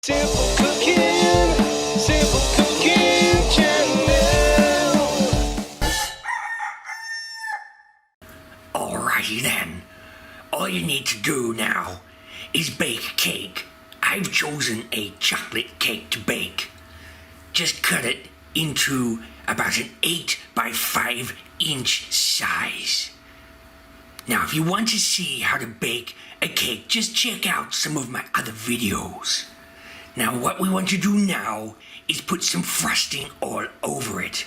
Simple cooking, simple cooking channel. Alrighty then. All you need to do now is bake cake. I've chosen a chocolate cake to bake. Just cut it into about an 8 by 5 inch size. Now, if you want to see how to bake a cake, just check out some of my other videos. Now, what we want to do now is put some frosting all over it.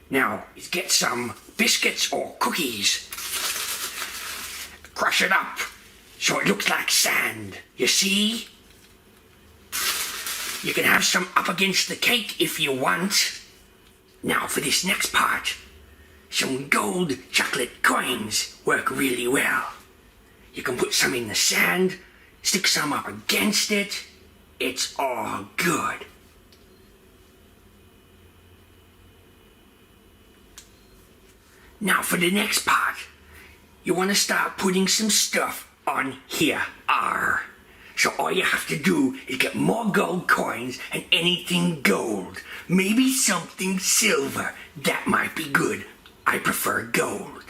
Now, is get some biscuits or cookies. Crush it up so it looks like sand. You see? You can have some up against the cake if you want. Now, for this next part, some gold chocolate coins work really well. You can put some in the sand, stick some up against it. It's all good. Now for the next part, you want to start putting some stuff on here. So all you have to do is get more gold coins and anything gold. Maybe something silver. That might be good. I prefer gold.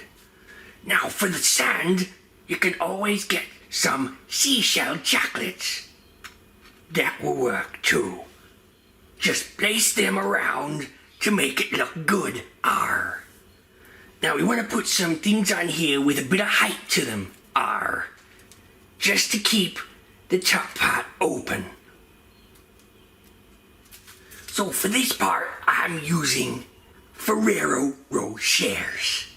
Now for the sand, you can always get some seashell chocolates. That will work too. Just place them around to make it look good. Now we want to put some things on here with a bit of height to them. Just to keep the top part open. So for this part, I'm using Ferrero Rochers.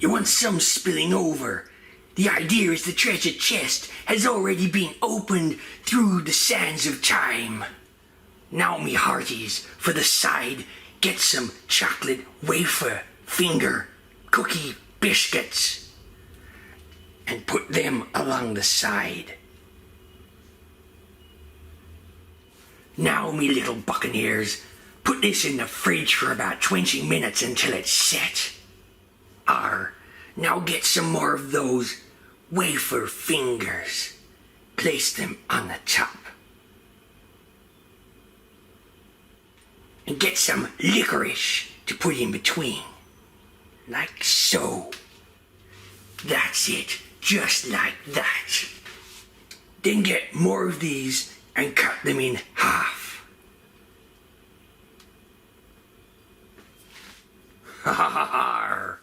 You want some spilling over. The idea is the treasure chest has already been opened through the sands of time. Now, me hearties, for the side, get some chocolate wafer, finger, cookie biscuits, and put them along the side. Now, me little buccaneers, put this in the fridge for about 20 minutes until it's set. Now get some more of those wafer fingers. Place them on the top. And get some licorice to put in between. Like so. That's it. Just like that. Then get more of these and cut them in half. Ha ha ha ha!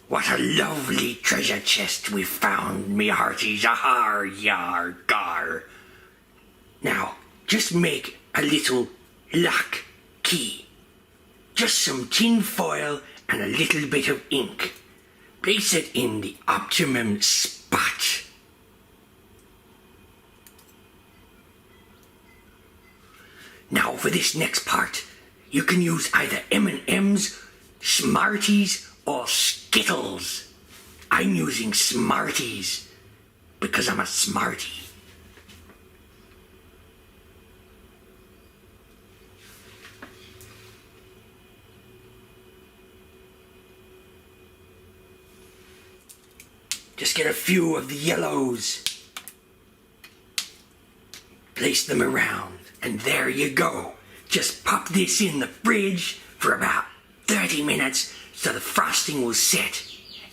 What a lovely treasure chest we found, me hearties. Ahar, yar, gar. Now, just make a little lock key. Just some tin foil and a little bit of ink. Place it in the optimum spot. Now for this next part, you can use either M&M's, Smarties, or Skittles. I'm using Smarties because I'm a smarty. Just get a few of the yellows. Place them around, and there you go. Just pop this in the fridge for about 30 minutes so the frosting will set,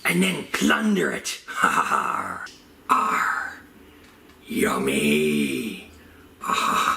and then plunder it. Ha ha ha! Yummy! Ha ha ha!